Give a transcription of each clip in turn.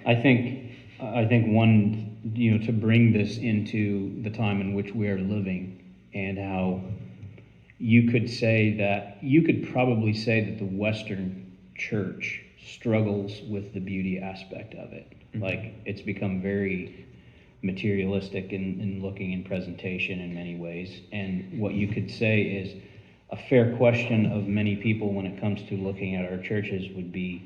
I think one, to bring this into the time in which we are living, and how you could probably say that the Western church struggles with the beauty aspect of it. Mm-hmm. Like, it's become very materialistic in looking in presentation in many ways. And what you could say is a fair question of many people when it comes to looking at our churches would be,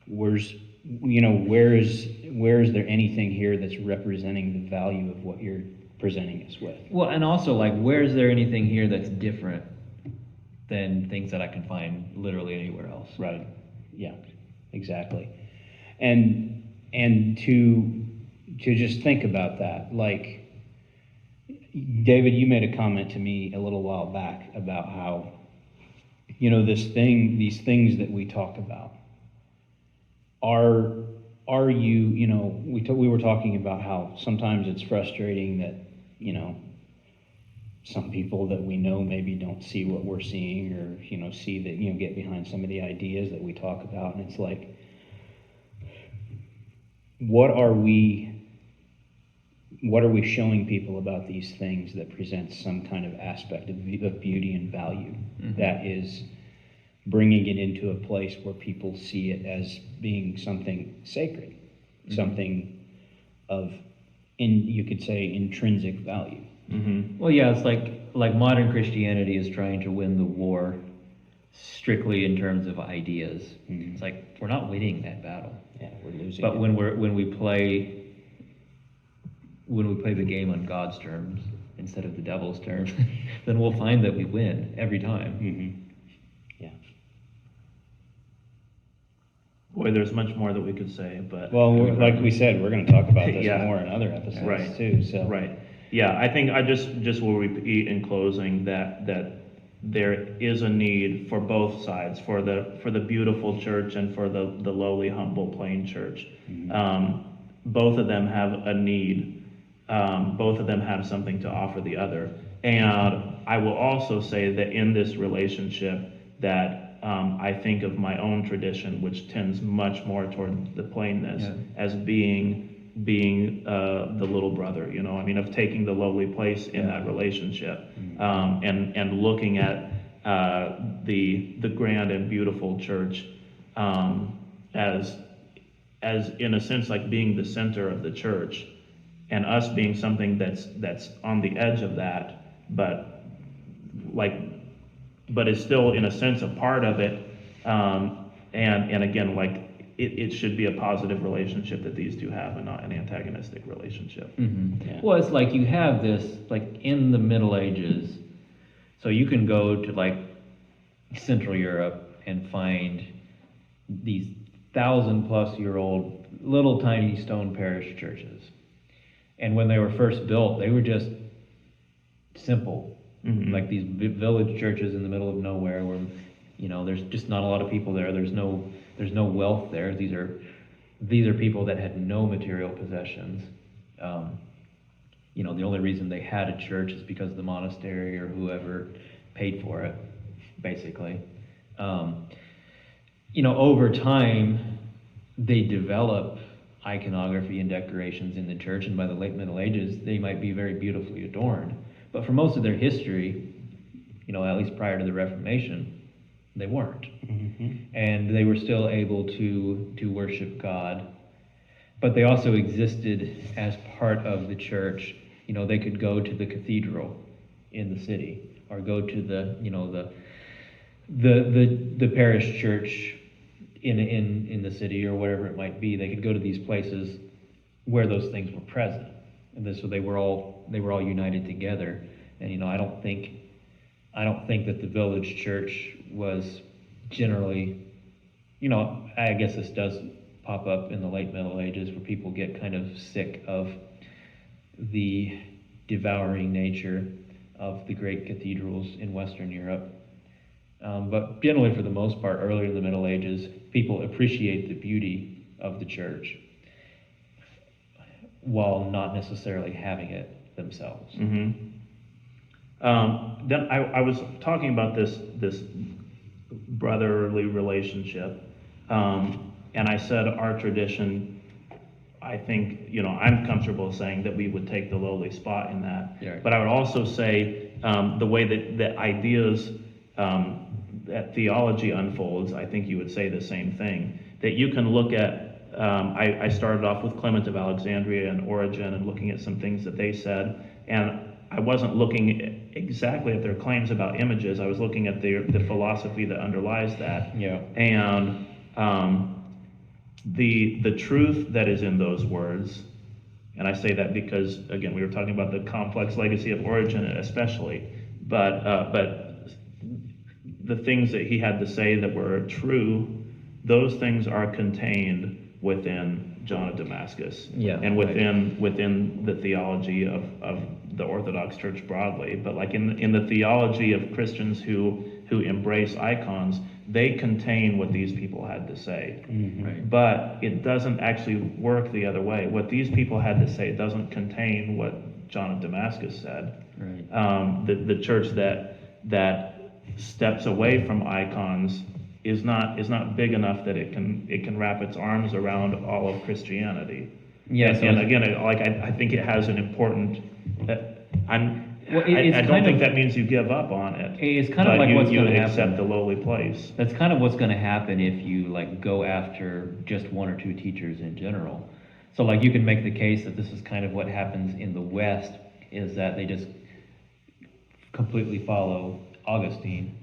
where is there anything here that's representing the value of what you're presenting us with? Well, and also, like, where is there anything here that's different than things that I can find literally anywhere else? Right. Yeah, exactly. And to just think about that, like, David, you made a comment to me a little while back about how, these things that we talk about are you, we were talking about how sometimes it's frustrating that, some people that we know maybe don't see what we're seeing, or, see that, get behind some of the ideas that we talk about. And it's like, what are we showing people about these things that presents some kind of aspect of beauty and value, mm-hmm. that is bringing it into a place where people see it as being something sacred, mm-hmm. something of, you could say, intrinsic value. Mm-hmm. Well, yeah, it's like modern Christianity is trying to win the war strictly in terms of ideas. Mm-hmm. It's like, we're not winning that battle. Yeah, we're losing. But when we play the game on God's terms instead of the devil's terms, then we'll find that we win every time. Mm-hmm. Yeah. Boy, there's much more that we could say, but like we said, we're going to talk about this yeah. more in other episodes, right. too. So right. Yeah, I think I just will repeat in closing that there is a need for both sides, for the beautiful church and for the lowly, humble, plain church. Mm-hmm. Both of them have a need. Both of them have something to offer the other. And I will also say that in this relationship that I think of my own tradition, which tends much more toward the plainness, yeah. as being the little brother, of taking the lowly place in that relationship, mm-hmm. And looking at the grand and beautiful church as in a sense like being the center of the church, and us being something that's on the edge of that, but is still in a sense a part of it, and again, like, it should be a positive relationship that these two have, and not an antagonistic relationship. Mm-hmm. Yeah. Well, it's like you have this, like, in the Middle Ages, so you can go to, like, Central Europe and find these 1,000-plus-year-old little tiny stone parish churches. And when they were first built, they were just simple, mm-hmm. like these village churches in the middle of nowhere where, there's just not a lot of people there. There's no wealth there. These are people that had no material possessions. The only reason they had a church is because the monastery or whoever paid for it, basically. Over time, they develop iconography and decorations in the church, and by the late Middle Ages, they might be very beautifully adorned. But for most of their history, at least prior to the Reformation, they weren't. Mm-hmm. And they were still able to worship God. But they also existed as part of the church. They could go to the cathedral in the city, or go to the parish church in the city, or whatever it might be. They could go to these places where those things were present. And so they were all united together. And I don't think that the village church was generally, I guess this does pop up in the late Middle Ages, where people get kind of sick of the devouring nature of the great cathedrals in Western Europe. But generally, for the most part, earlier in the Middle Ages, people appreciate the beauty of the church while not necessarily having it themselves. Mm-hmm. Then I was talking about this brotherly relationship, and I said our tradition I think, I'm comfortable saying that we would take the lowly spot in that. Yeah. But I would also say, the way that ideas, that theology unfolds, I think you would say the same thing. That you can look at, I started off with Clement of Alexandria and Origen and looking at some things that they said, and I wasn't looking exactly at their claims about images, I was looking at the philosophy that underlies that. Yeah. And the truth that is in those words, and I say that because, again, we were talking about the complex legacy of Origen especially, but the things that he had to say that were true, those things are contained within John of Damascus. Yeah, And within the theology of the Orthodox Church broadly. But like in the theology of Christians who embrace icons, they contain what these people had to say. Right. But it doesn't actually work the other way. What these people had to say doesn't contain what John of Damascus said. Right. The church that steps away from icons is not big enough that it can wrap its arms around all of Christianity. Yeah, And again, I think it has an important. I don't think that means you give up on it. It's kind of like what's you going to accept happen. the lowly place. That's kind of what's going to happen if you like go after just one or two teachers in general. So like you can make the case that this is kind of what happens in the West, is that they just completely follow Augustine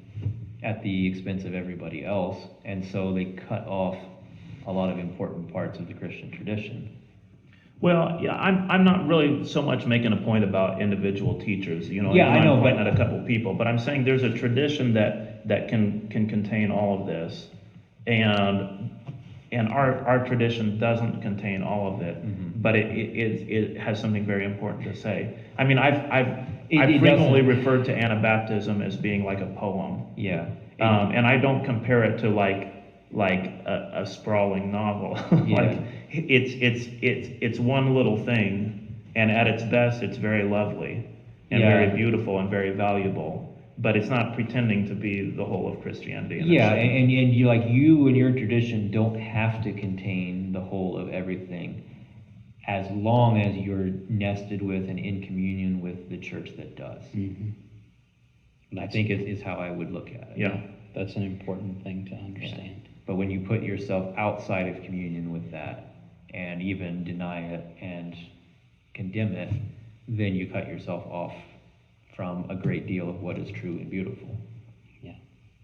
at the expense of everybody else, and so they cut off a lot of important parts of the Christian tradition. Well, yeah, I'm not really so much making a point about individual teachers, Yeah, I know, I'm pointing but at a couple people, but I'm saying there's a tradition that can contain all of this, and our tradition doesn't contain all of it, but it has something very important to say. I mean, I've frequently referred to Anabaptism as being like a poem. Yeah. And I don't compare it to like a sprawling novel. Yeah. Like it's one little thing, and at its best, it's very lovely and Yeah. very beautiful and very valuable. But it's not pretending to be the whole of Christianity. Yeah, and you and your tradition don't have to contain the whole of everything, as long as you're nested with and in communion with the church that does. Mm-hmm. I think is how I would look at it. Yeah. That's an important thing to understand. Yeah. But when you put yourself outside of communion with that, and even deny it and condemn it, then you cut yourself off from a great deal of what is true and beautiful.